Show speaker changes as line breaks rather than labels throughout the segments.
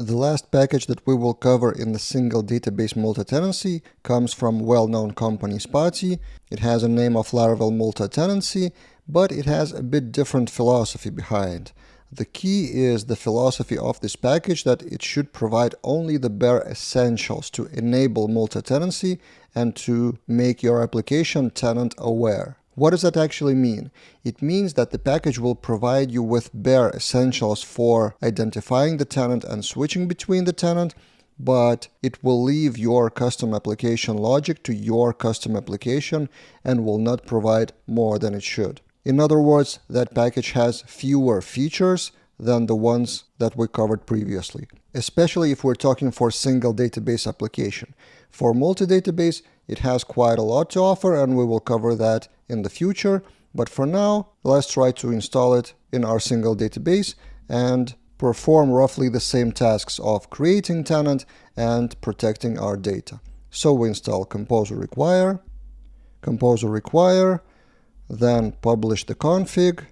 The last package that we will cover in the single database multi-tenancy comes from well-known company Spatie. It has a name of Laravel multi-tenancy, but it has a bit different philosophy behind. The key is the philosophy of this package that it should provide only the bare essentials to enable multi-tenancy and to make your application tenant aware. What does that actually mean? It means that the package will provide you with bare essentials for identifying the tenant and switching between the tenant, but it will leave your custom application logic to your custom application and will not provide more than it should. In other words, that package has fewer features than the ones that we covered previously, especially if we're talking for single database application. For multi-database, it has quite a lot to offer, and we will cover that in the future. But for now, let's try to install it in our single database and perform roughly the same tasks of creating tenant and protecting our data. So we install composer require, then publish the config.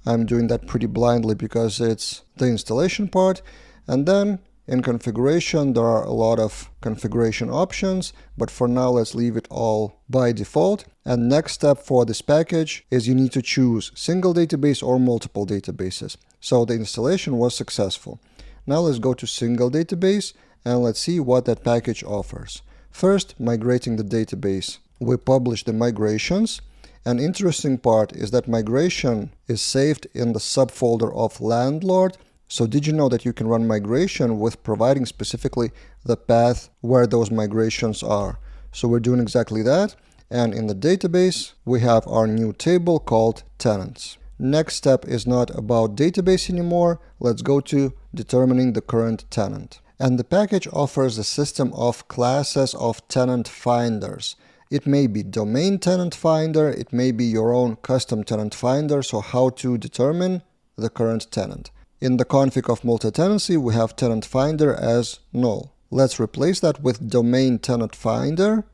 I'm doing that pretty blindly because it's the installation part. And then in configuration, there are a lot of configuration options, but for now, let's leave it all by default. And next step for this package is you need to choose single database or multiple databases. So the installation was successful. Now let's go to single database and let's see what that package offers. First, migrating the database. We publish the migrations. An interesting part is that migration is saved in the subfolder of landlord. So did you know that you can run migration with providing specifically the path where those migrations are? So we're doing exactly that. And in the database, we have our new table called tenants. Next step is not about database anymore. Let's go to determining the current tenant. And the package offers a system of classes of tenant finders. It may be domain tenant finder, it may be your own custom tenant finder, so how to determine the current tenant. In the config of multi-tenancy, we have tenant finder as null. Let's replace that with domain tenant finder,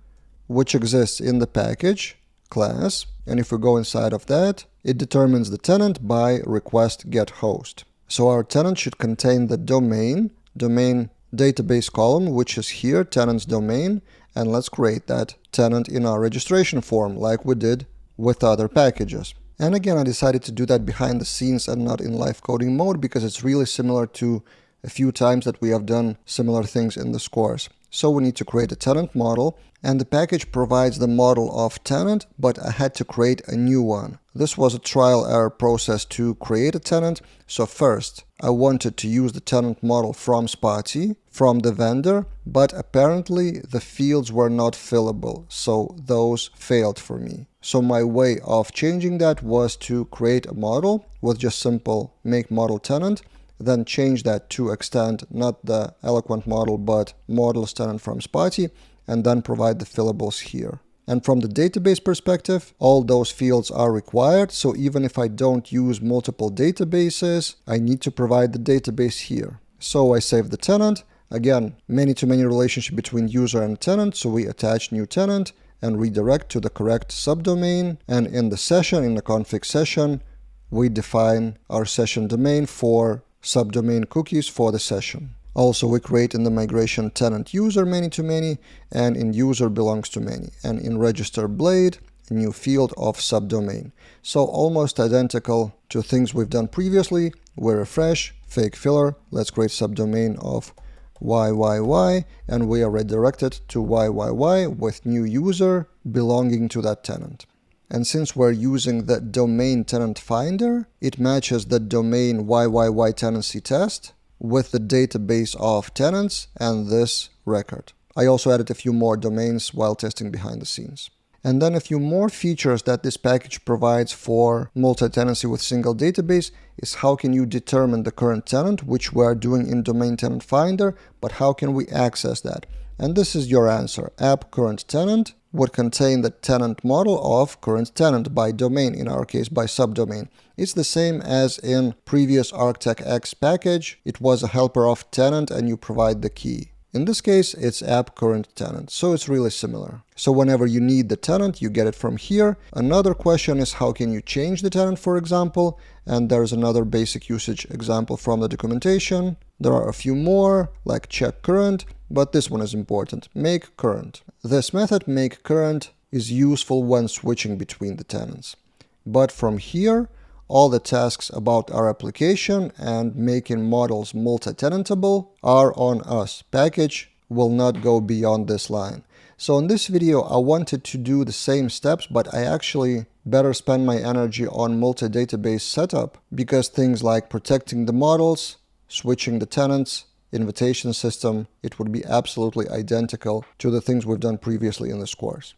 which exists in the package class. And if we go inside of that, it determines the tenant by request get host. So our tenant should contain the domain database column, which is here, tenant's domain. And let's create that tenant in our registration form like we did with other packages. And again, I decided to do that behind the scenes and not in live coding mode because it's really similar to a few times that we have done similar things in this course. So we need to create a tenant model, and the package provides the model of tenant, but I had to create a new one. This was a trial error process to create a tenant. So first, I wanted to use the tenant model from Spatie, from the vendor, but apparently the fields were not fillable, so those failed for me. So my way of changing that was to create a model with just simple make model tenant, then change that to extend not the eloquent model but models tenant from Spatie, and then provide the fillables here. And from the database perspective, all those fields are required, so even if I don't use multiple databases, I need to provide the database here. So I save the tenant. Again, many-to-many relationship between user and tenant, so we attach new tenant and redirect to the correct subdomain. And in the session, in the config session, we define our session domain for subdomain cookies for the session. Also, we create in the migration tenant user many-to-many, and in user belongs to many. And in register blade, a new field of subdomain. So almost identical to things we've done previously. We refresh, fake filler, let's create subdomain of YYY, and we are redirected to YYY with new user belonging to that tenant. And since we're using the domain tenant finder, it matches the domain YYY tenancy test with the database of tenants and this record. I also added a few more domains while testing behind the scenes. And then a few more features that this package provides for multi-tenancy with single database is how can you determine the current tenant, which we are doing in domain tenant finder, but how can we access that? And this is your answer. App current tenant would contain the tenant model of current tenant by domain, in our case by subdomain. It's the same as in previous ArcTech X package. It was a helper of tenant and you provide the key. In this case, it's app current tenant, so it's really similar. So whenever you need the tenant, you get it from here. Another question is how can you change the tenant, for example, and there's another basic usage example from the documentation. There are a few more, like check current, but this one is important, make current. This method, make current, is useful when switching between the tenants. But from here, all the tasks about our application and making models multi-tenantable are on us. Package will not go beyond this line. So in this video, I wanted to do the same steps, but I actually better spend my energy on multi-database setup because things like protecting the models, switching the tenants, invitation system, it would be absolutely identical to the things we've done previously in this course.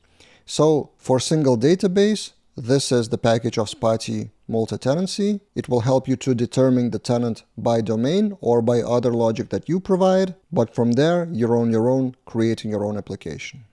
So for single database, this is the package of spatie multi-tenancy. It will help you to determine the tenant by domain or by other logic that you provide, but from there, you're on your own, creating your own application.